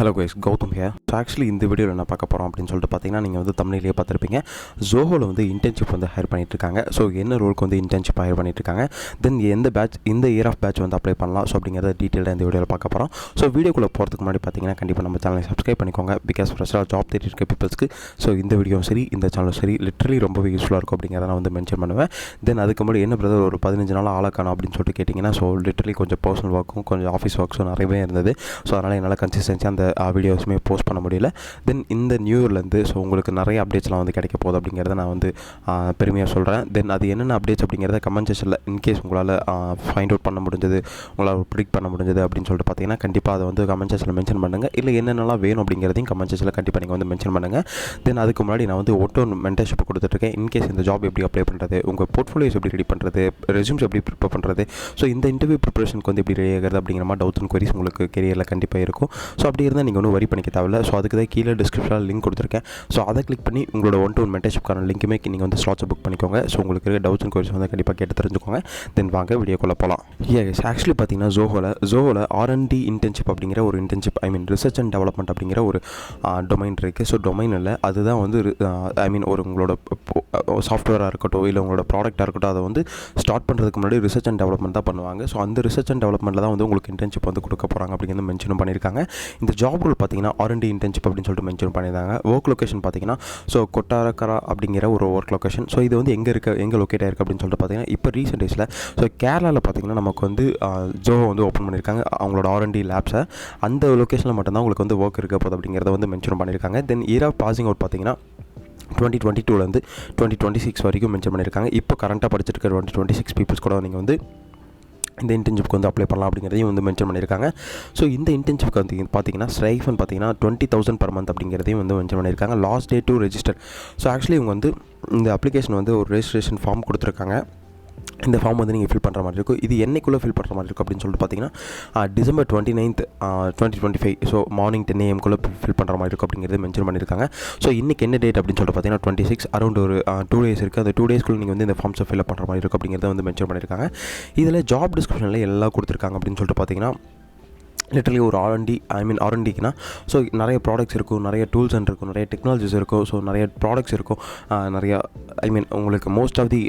Hello guys, Gowtham here. So actually இந்த வீடியோவில் என்ன பார்க்க போகிறோம் அப்படின்னு சொல்லிட்டு பார்த்தீங்கன்னா நீங்கள் வந்து தமிழ்லேயே பார்த்துருப்பீங்க. Zohoவில் வந்து இன்டர்ன்ஷிப் வந்து ஹையர் பண்ணிட்டு இருக்காங்க. ஸோ என்ன ரோலுக்கு வந்து இன்டர்ன்ஷிப் ஹையர் பண்ணிட்டு இருக்காங்க, தென் எந்த பேட்ச் இந்த இயர் ஆஃப் பேட்ச் வந்து அப்ளை பண்ணலாம். ஸோ அப்படிங்கிறத டீட்டெயிலாக இந்த வீடியோவில் பார்க்க போகிறோம். ஸோ வீடியோக்குள்ளே போகிறதுக்கு முன்னாடி பார்த்தீங்கன்னா கண்டிப்பாக நம்ம சேனலை சப்ஸ்கிரைப் பண்ணிக்கோங்க. பிகாஸ் ஃப்ரெஷ்ஷாக ஜாப் தேடி இருக்க பீப்பிள்ஸ்க்கு ஸோ இந்த வீடியோவும் சரி இந்த சேனலும் சரி லிட்டரலி ரொம்பவே யூஸ்ஃபுல்லாக இருக்கும் அப்படிங்கிறத நான் வந்து மென்ஷன் பண்ணுவேன். தென் அதுக்கு முன்னாடி என்ன பிரதர் ஒரு 15 நாள் ஆளக்கானோ அப்படின்னு சொல்லிட்டு கேட்டிங்கன்னா, ஸோ லிட்டரலி கொஞ்சம் பர்சனல் ஒர்க்கும் கொஞ்சம் ஆஃபீஸ் ஒர்க்ஸும் நிறையவே இருந்தது. ஸோ அதனால் என்னால் கன்சிஸ்டன்ஸியாக அந்த வீடியோஸுமே போஸ்ட் பண்ண முடியல. தென் இந்த நியூ இயர்லேருந்து ஸோ உங்களுக்கு நிறைய அப்டேட்ஸ்லாம் வந்து கிடைக்க போகுது அப்படிங்கிறத நான் வந்து பெருமையாக சொல்கிறேன். தென் அது என்னென்ன அப்டேட்ஸ் அப்படிங்கிறத கமெண்ட் செக்ஷனில் இன்கேஸ் உங்களால் ஃபைண்ட் அவுட் பண்ண முடிஞ்சது, உங்களால் ப்ரிடிக்ட் பண்ண முடிஞ்சது அப்படின்னு சொல்லிட்டு பார்த்தீங்கன்னா கண்டிப்பாக அதை வந்து கமெண்ட் செக்ஷனில் மென்ஷன் பண்ணுங்கள். இல்லை என்னென்னலாம் வேணும் அப்படிங்கிறதையும் கமெண்ட் செக்ஷனில் கண்டிப்பாக நீங்கள் வந்து மென்ஷன் பண்ணுங்கள். தென் அதுக்கு முன்னாடி நான் வந்து ஒன் மென்டர்ஷிப் கொடுத்துட்ருக்கேன். இன்கேஸ் இந்த ஜாப் எப்படி அப்ளை பண்ணுறது, உங்கள் போர்ட்ஃபோலியோஸ் எப்படி ரெடி பண்ணுறது, ரெஸ்யூம்ஸ் எப்படி ப்ரிப்பேர் பண்ணுறது, ஸோ இந்த இன்டர்வியூ ப்ரிப்பரேஷனுக்கு வந்து எப்படி ரெடி ஆகிறது அப்படிங்கிற மாதிரி டவுட்ஸ் அண்ட் குவரிஸ் உங்களுக்கு கெரியரில் கண்டிப்பாக இருக்கும். ஸோ அப்படி இருந்தால் நீங்கள் ஒன்றும் வரி பண்ணிக்க தேவையில்ல. ஸோ அதுக்கு தான் கீழே டிஸ்கிரிப்ஷனில் லிங்க் கொடுத்துருக்கேன். ஸோ அதை கிளிக் பண்ணி உங்களோட ஒன் மென்டர்ஷிப்கான லிங்க்குமே நீங்கள் வந்து ஸ்லாட்ஸை புக் பண்ணிக்கோங்க. ஸோ உங்களுக்கு இருக்க டவுட்ஸ் அண்ட் குவரிஸ் வந்து கண்டிப்பாக கேட்டு தெரிஞ்சுக்கோங்க. தென் வாங்க வீடியோக்குள்ளே போகலாம். ஆக்சுவலி பார்த்தீங்கன்னா ஜோஹோவில் R&D இன்டர்ன்ஷிப் அப்படிங்கிற ஒரு இன்டர்ன்ஷிப் ரிசர்ச் அண்ட் டெவலப்மெண்ட் அப்படிங்கிற ஒரு டொமைன் இருக்குது. ஸோ டொமைன் இல்லை, அதுதான் வந்து ஒரு உங்களோட சாஃப்ட்வேராக இருக்கட்டும் இல்லை உங்களோட ப்ராடக்டாக இருக்கட்டும், அதை வந்து ஸ்டார்ட் பண்ணுறதுக்கு முன்னாடி ரிசர்ச் அண்ட் டெவலப்மெண்ட் தான் பண்ணுவாங்க. ஸோ அந்த ரிசர்ச் அண்ட் டெவலப்மெண்ட்டில் தான் வந்து உங்களுக்கு இன்டர்ன்ஷிப் வந்து கொடுக்க போகிறாங்க அப்படிங்கிறது மென்ஷனும் பண்ணியிருக்காங்க. இந்த ஜாப் ரோல் பார்த்தீங்கன்னா R&D இன்டர்ன்ஷிப் அப்படின்னு சொல்லிட்டு மென்ஷன் பண்ணியிருந்தாங்க. ஒர்க் லொக்கேஷன் பார்த்தீங்கன்னா ஸோ கொட்டாரக்கரா அப்படிங்கிற ஒரு ஒர்க் லொக்கேஷன். ஸோ இது வந்து எங்கே லொக்கேட் ஆயிருக்கு அப்படின்னு சொல்லிட்டு பார்த்தீங்கன்னா இப்போ ரீசெண்ட் டேஸில் ஸோ கேரளாவில் பார்த்தீங்கன்னா நமக்கு வந்து ஜோஹோ வந்து ஓப்பன் பண்ணியிருக்காங்க அவங்களோட R&D லேப்ஸை. அந்த லொக்கேஷனில் மட்டும்தான் உங்களுக்கு வந்து ஒர்க் இருக்க போகுது அப்படிங்கிறத வந்து மென்ஷன் பண்ணியிருக்காங்க. தென் இயர் ஆஃப் பாசிங் அவுட் பார்த்தீங்கன்னா 2022 2026 வரைக்கும் மென்ஷன் பண்ணியிருக்காங்க. இப்போ கரண்ட்டாக படிச்சுட்டு இருக்க 2026 பீப்புள்ஸ் கூட நீங்கள் வந்து இந்த இன்டர்ன்ஷிப்க்கு வந்து அப்ளை பண்ணலாம் அப்படிங்கிறதையும் வந்து மென்ஷன் பண்ணியிருக்காங்க. ஸோ இந்த இன்டர்ன்ஷிப்க்கு வந்து பார்த்தீங்கன்னா ஸ்ட்ரைஃபன் பார்த்தீங்கன்னா 20,000 per month அப்படிங்கிறதையும் வந்து மென்ஷன் பண்ணியிருக்காங்க. Last day to register. So actually இவங்க வந்து இந்த அப்ளிகேஷன் வந்து ஒரு ரெஜிஸ்ட்ரேஷன் ஃபார்ம் கொடுத்துருக்காங்க. இந்த ஃபார்ம் வந்து நீங்கள் ஃபில் பண்ணுற மாதிரி இருக்கும். இது என்னைக்குள்ளே ஃபில் பண்ணுற மாதிரி இருக்கும் அப்படின்னு சொல்லிட்டு பார்த்தீங்கன்னா December 29th 2025 so morning 10 AM fill பண்ணுற மாதிரி இருக்கும் அப்படிங்கிறது மென்ஷன் பண்ணியிருக்காங்க. ஸோ இன்றைக்கி என்ன டேட் அப்படின்னு சொல்லிட்டு பார்த்தீங்கன்னா 26 அரௌண்ட் ஒரு 2 days இருக்குது. அந்த 2 daysக்குள்ளே நீங்கள் வந்து இந்த ஃபார்ம்ஸை ஃபில் பண்ணுற மாதிரி இருக்கும் அப்படிங்கிறத வந்து மென்ஷன் பண்ணியிருக்காங்க. இதில் ஜாப் டிஸ்கிரிப்ஷனில் எல்லாம் கொடுத்துருக்காங்க அப்படின்னு சொல்லிட்டு பார்த்தீங்கன்னா லிட்டரலி ஒரு R&Dக்குனா ஸோ நிறைய ப்ராடக்ட்ஸ் இருக்கும், நிறைய டூல்ஸ் அண்ட் இருக்கும், நிறைய டெக்னாலஜிஸ் இருக்கும், ஸோ நிறைய ப்ராடக்ட்ஸ் இருக்கும், நிறையா உங்களுக்கு மோஸ்ட் ஆஃப் தி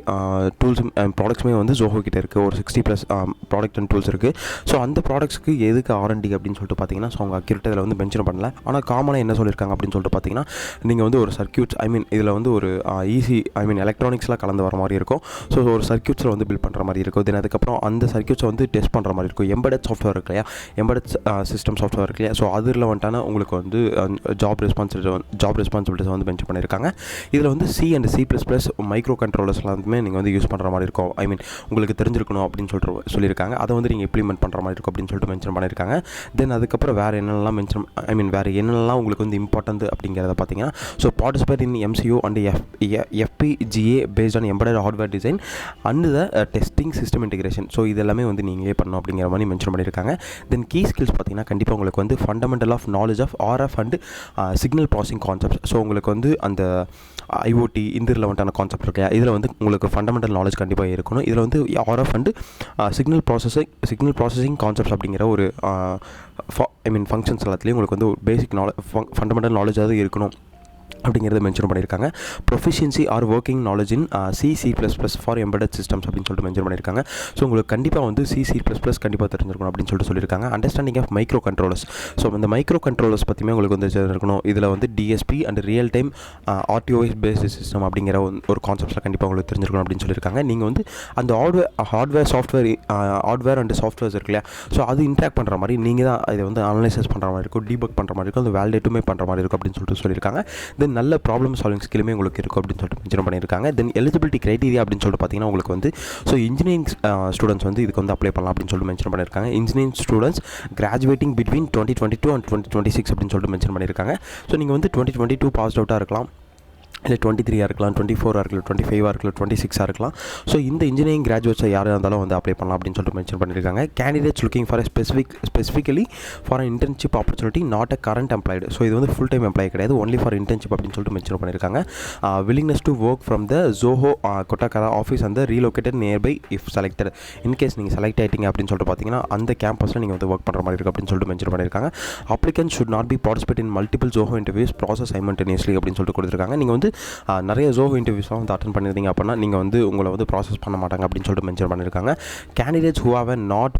டூல்ஸ் ப்ராடக்ட்ஸுமே வந்து ஜோஹோ கிட்டே இருக்குது. ஒரு 60+ ப்ராடக்ட் அண்ட் டூல்ஸ் இருக்குது. ஸோ அந்த ப்ராடக்ட்ஸ்க்கு எதுக்கு R&D அப்படின்னு சொல்லிட்டு பார்த்தீங்கன்னா ஸோ அவங்க அக்யூரேட்டாக இதில் வந்து மென்ஷன் பண்ணல. ஆனால் காமனாக என்ன சொல்லியிருக்காங்க அப்படின்னு சொல்லிட்டு பார்த்தீங்கன்னா நீங்கள் வந்து ஒரு சர்க்யூட்ஸ் இதில் வந்து ஒரு எலக்ட்ரானிக்ஸ்லாம் கலந்து வர மாதிரி இருக்கும். ஸோ ஒரு சர்க்யூட்ஸில் வந்து பில்ட் பண்ணுற மாதிரி இருக்கும். தென் அதுக்கப்புறம் அந்த சர்க்யூட்ஸை வந்து டெஸ்ட் பண்ணுற மாதிரி இருக்கும். எம்பெடட் சாஃப்ட்வேர் இருக்கு இல்லையா, எம்பெடட் சிஸ்டம் சாஃப்ட்வேர் இருக்கு இல்லையா, ஸோ அதில் வந்துட்டான உங்களுக்கு வந்து ஜாப் ரெஸ்பான்சிபிலிட்டிஸ் வந்து மென்ஷன் பண்ணியிருக்காங்க. இதில் வந்து C and C++ microcontrollers எல்லாத்துமே நீங்கள் வந்து யூஸ் பண்ணுற மாதிரி இருக்கும். உங்களுக்கு தெரிஞ்சிருக்கணும் அப்படின்னு சொல்லியிருக்காங்க. அதை வந்து நீங்கள் இம்ப்ளிமெண்ட் பண்ணுற மாதிரி இருக்கும் அப்படின்னு சொல்லிட்டு மென்ஷன் பண்ணியிருக்காங்க. தென் அதுக்கப்புறம் வேறு என்னென்னலாம் உங்களுக்கு வந்து இம்பார்ட்டன்ட் அப்படிங்கிறத பார்த்தீங்கன்னா so participate in MCO and FPGA based on embedded hardware design and the testing system integration. So இது எல்லாமே வந்து நீங்களே பண்ணணும் அப்படிங்கிற மாதிரி மென்ஷன் பண்ணியிருக்காங்க. தென் கீ ஸ்கில்ஸ் பார்த்தீங்கன்னா கண்டிப்பாக உங்களுக்கு வந்து fundamental of knowledge of RF and signal processing concepts. So உங்களுக்கு வந்து அந்த IoT இந்த ரிலவெண்ட்டான கான்செப்ட் இருக்கு, இதில் வந்து உங்களுக்கு ஃபண்டமெண்டல் நாலேஜ் கண்டிப்பாக இருக்கணும். இதில் வந்து RF and signal processing concepts அப்படிங்கிற ஒரு ஃபங்க்ஷன்ஸ் எல்லாத்துலேயும் உங்களுக்கு வந்து ஒரு பேசிக் ஃபண்டமெண்டல் நாலேஜாவது இருக்கணும் அப்படிங்கிறத மென்ஷன் பண்ணியிருக்காங்க. Proficiency are working knowledge in C++ for embedded systems அப்படின்னு சொல்லிட்டு மென்ஷன் பண்ணியிருக்காங்க. ஸோ உங்களுக்கு கண்டிப்பாக வந்து C++ கண்டிப்பாக தெரிஞ்சிருக்கணும் அப்படின்னு சொல்லிட்டு சொல்லியிருக்காங்க. Understanding of microcontrollers. So இந்த மைக்ரோ கண்ட்ரோலர்ஸ் பற்றியுமே உங்களுக்கு வந்து இருக்கணும். இதில் வந்து DSP and real time RTOS based system அப்படிங்கிற ஒரு கான்செப்ட்ஸில் கண்டிப்பாக உங்களுக்கு தெரிஞ்சிருக்கணும் அப்படின்னு சொல்லியிருக்காங்க. நீங்கள் வந்து அந்த ஹார்ட்வேர் அண்ட் சாஃப்ட்வேர்ஸ் இருக்கு இல்லையா, ஸோ அது இன்ட்ராக்ட் பண்ணுற மாதிரி நீங்கள் தான் இதை வந்து அனலைசஸ் பண்ணுற மாதிரி இருக்கும், டீபக் பண்ணுற மாதிரி இருக்கும், அந்த வேலிடேட்டுமே பண்ணுற மாதிரி இருக்கும் அப்படின்னு சொல்லிட்டு சொல்லியிருக்காங்க. தென் நல்ல ப்ராப்ளம் சால்விங் ஸ்கில்லுமே உங்களுக்கு இருக்கும் அப்படின்னு சொல்லிட்டு மென்ஷன் பண்ணியிருக்காங்க. தென் எலிஜிபிலிட்டி கிரைட்டீரியா அப்படின்னு சொல்லிட்டு பார்த்தீங்கன்னா உங்களுக்கு வந்து ஸோ இன்ஜினியரிங் ஸ்டூடெண்ட்ஸ் வந்து இதுக்கு வந்து அப்ளை பண்ணலாம் அப்படின்னு சொல்லிட்டு மென்ஷன் பண்ணியிருக்காங்க. Engineering students graduating between 2022 and 2026 அப்படின்னு சொல்லிட்டு மென்ஷன் பண்ணியிருக்காங்க. ஸோ நீங்கள் வந்து 2022 பாஸ்ட் அவுட்டாக இருக்கலாம், இல்லை 23 இருக்கலாம், 24 இருக்கலாம், 25 இருக்கலாம், 26 இருக்கலாம். ஸோ இந்த இன்ஜினியரிங் கிராஜுவேட்ஸை யாராக இருந்தாலும் வந்து அப்ளை பண்ணலாம் அப்படின்னு சொல்லிட்டு மென்ஷன் பண்ணியிருக்காங்க. Candidates looking for specifically for internship opportunity not a current employed. So இது வந்து ஃபுல் டைம் எம்ப்ளாய் கிடையாது, ஒன்லி ஃபார் இன்டர்ன்ஷிப் அப்படின்னு சொல்லிட்டு மென்ஷன் பண்ணியிருக்காங்க. Willingness to work from the Zoho Kottarakkara office அந்த relocated nearby if selected. In case நீங்கள் select ஆகிட்டீங்க அப்படின்னு சொல்லிட்டு பார்த்தீங்கன்னா அந்த கேம்பஸில் நீங்கள் வந்து ஒர்க் பண்ணுற மாதிரி இருக்குது அப்படின்னு சொல்லிட்டு மென்ஷன் பண்ணியிருக்காங்க. Applicant should not be participate in multiple Zoho interviews process simultaneously அப்படின்னு சொல்லிட்டு கொடுத்துருக்காங்க. நீங்கள் வந்து நிறைய ஜோஹோ இன்டர்வியூஸ்லாம் வந்து அட்டன் பண்ணியிருந்தீங்க அப்படின்னா நீங்கள் வந்து உங்களை வந்து ப்ராசஸ் பண்ண மாட்டாங்க அப்படின்னு சொல்லிட்டு மென்ஷன் பண்ணியிருக்காங்க. Candidates who have not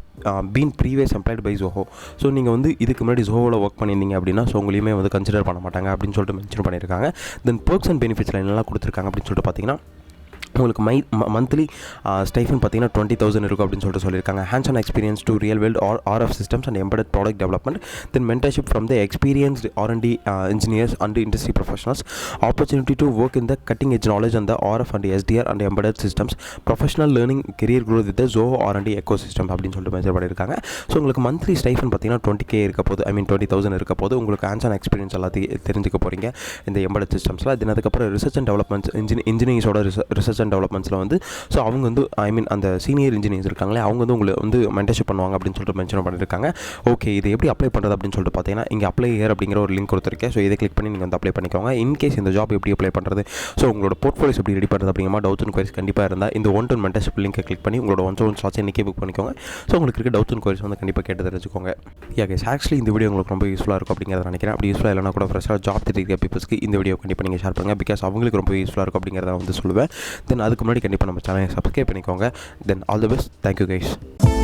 been previous employed by Zoho. So நீங்கள் வந்து இதுக்கு முன்னாடி ஜோஹோவில் ஒர்க் பண்ணியிருந்தீங்க அப்படின்னா ஸோ உங்களையுமே வந்து கன்சிடர் பண்ண மாட்டாங்க அப்படின்னு சொல்லிட்டு மென்ஷன் பண்ணியிருக்காங்க. தென் பெர்க்ஸ் அண்ட் பெனிஃபிட்ஸில் என்னெல்லாம் கொடுத்துருக்காங்க அப்படின்னு சொல்லிட்டு பார்த்தீங்கன்னா உங்களுக்கு மந்த்லி ஸ்டைஃபன் பார்த்தீங்கன்னா 20,000 இருக்கும் அப்படின்னு சொல்லியிருக்காங்க. Hands on experience to real world RF systems and embedded product development. Then mentorship from the experienced R&D engineers and industry professionals. Opportunity to work in the cutting edge knowledge and RF and SDR and embedded systems. Professional learning career growth with Zoho R&D echo system அப்படின்னு சொல்லிட்டு mention பண்ணியிருக்காங்க. So உங்களுக்கு monthly stipend பார்த்தீங்கன்னா 20K இருக்க போது, 20,000 இருக்க போது. உங்களுக்கு ஹேண்ட்ஸ் ஆன் எக்ஸ்பீரியன்ஸ் எல்லாத்தையும் தெரிஞ்சுக்க போகிறீங்க இந்த எம்பெடட் சிஸ்டம்ஸில். தென் அதுக்கப்புறம் ரிசர்ச் அண்ட் டெவலப்மெண்ட்ஸ் இன்ஜினியரிங்ஸோட ரிசர்ச் அண்ட் டெவலப்மெண்ட்ஸில் வந்து ஸோ அவங்க வந்து அந்த சீனியர் இன்ஜினியர்ஸ் இருக்காங்களே அவங்க வந்து உங்களை வந்து மென்டர்ஷிப் பண்ணுவாங்க அப்படின்னு சொல்லிட்டு மென்ஷன் பண்ணியிருக்காங்க. ஓகே, இது எப்படி அப்ளை பண்ணுறது அப்படின்னு சொல்லிட்டு பார்த்தீங்கன்னா இங்கே அப்ளை ஹியர் அப்படிங்கிற ஒரு லிங்க் கொடுத்துருக்கேன். ஸோ இதை கிளிக் பண்ணி நீங்கள் வந்து அப்ளை பண்ணிக்கோங்க. இன்கேஸ் இந்த ஜாப் எப்படி அப்ளை பண்ணுறது, ஸோ உங்களோட போர்ட்ஃபோலியோஸ் எப்படி ரெடி பண்ணுறது அப்படிங்கிற மாதிரி டவுட்ஸ் அண்ட் குவரிஸ் கண்டிப்பாக இருந்தால் இந்த ஒன் டைம் மென்டர்ஷிப் லிங்கை கிளிக் பண்ணி உங்களோட ஒன் ஸ்லாட்ஸ் இன்றைக்கே புக் பண்ணிக்கோங்க. ஸோ உங்களுக்கு இருக்க டவுட்ஸ் அண்ட் குவரிஸ் வந்து கண்டிப்பாக கேட்டு தெரிஞ்சுக்கோங்க. கைஸ், ஆக்சுவலி இந்த வீடியோ உங்களுக்கு ரொம்ப யூஸ்ஃபுல்லாக இருக்கும் அப்படிங்கிறத நினைக்கிறேன். அப்படி யூஸ்ஃபுல்லாக இல்லைனா கூட ஃப்ரெஷ்ஷாக ஜாப் தெரிவிக்கிற பீப்புள்ஸ்க்கு இந்த வீடியோ கண்டிப்பாக நீங்கள் ஷேர் பண்ணுங்கள். பிகாஸ் அவங்களுக்கு ரொம்ப யூஸ்ஃபுல்லாக இருக்கும் அப்படிங்கிறத வந்து சொல்லுவேன். தென் அதுக்கு முன்னாடி கண்டிப்பாக நம்ம சேனலை சப்ஸ்கிரைப் பண்ணிக்கோங்க. Then all the best. Thank you guys.